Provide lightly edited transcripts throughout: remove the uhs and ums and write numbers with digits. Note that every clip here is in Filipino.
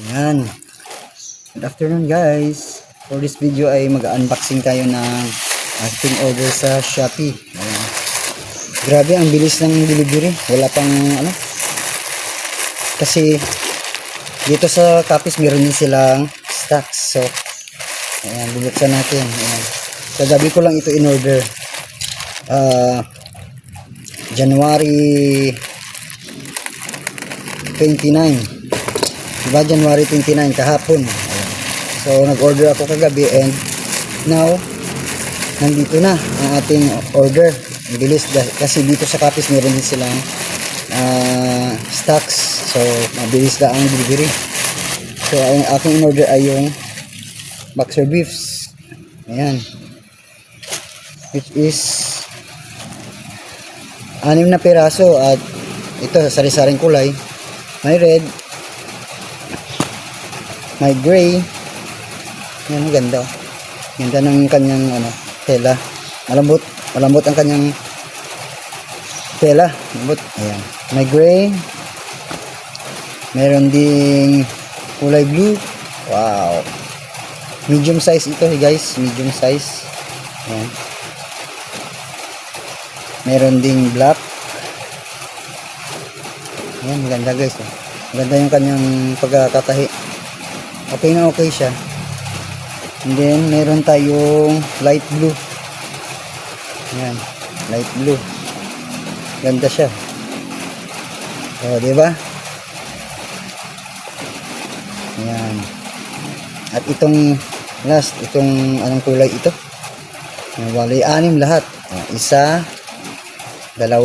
Yan. Good afternoon guys. For this video ay mag-unboxing tayo ng ating order sa Shopee. Ayan. Grabe ang bilis ng delivery. Wala pang kasi dito sa Capiz meron din silang stocks. So ayan, bubuksan natin. Ayan. Kagabi ko lang ito in order. January 29. Diba, January 29 kahapon. Ayan. So nag-order ako kagabi and now nandito na ang ating order. Ang bilis kasi dito sa Capiz meron din silang stocks. So mabilis lang ang delivery. So ang aking in order ay yung boxer beefs. Ayan. Which is 6 na piraso at ito sa sari-saring kulay. May red, may gray. Yan, ang ganda. Ganda ng kanyang tela. Malambot ang kanyang tela. Malambot. Ayan. May gray. Meron ding kulay blue. Wow. Medium size ito, guys. Medium size. Ayan. Meron ding black. Ayan, maganda guys. Maganda yung kanyang pagkakatahi. Okay na okay siya. And then meron tayong light blue. Ayan, light blue. Ganda siya. O, diba? Ayan. At itong last, itong anong kulay ito? Bali, 6 lahat. 1, 2, 3, 4,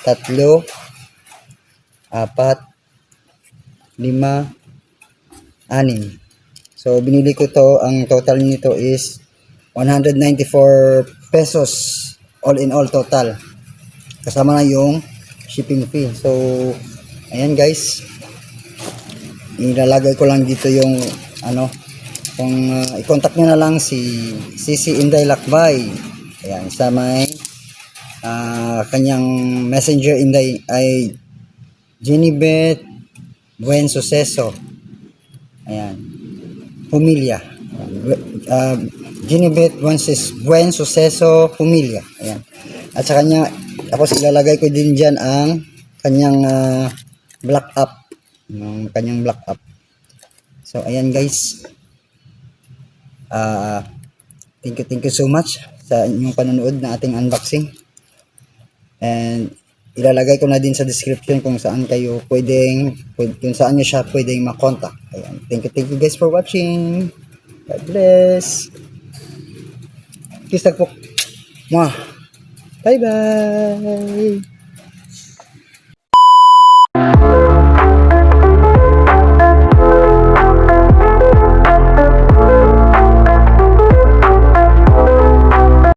5, 6. So binili ko to, ang total nito is 194 pesos all in all total. Kasama na yung shipping fee. So ayan guys. Ilalagay ko lang dito yung kung i-contact niyo na lang si CC Inday Lakbay. Ayan, sa may kanyang messenger Inday ay Jenibet Buen Suceso. Ayan. Humilia. Jenibet Buen Suceso Humilia. Ayan. At sa kanya, tapos ilalagay ko din dyan ang kanyang black up. Yung kanyang black up. So, ayan guys. Thank you so much sa inyong panonood na ating unboxing. And ilalagay ko na din sa description kung saan kayo kung saan nyo siya pwedeng makontak. Ayan. Thank you guys for watching. God bless. Kiss tagpok. Bye bye.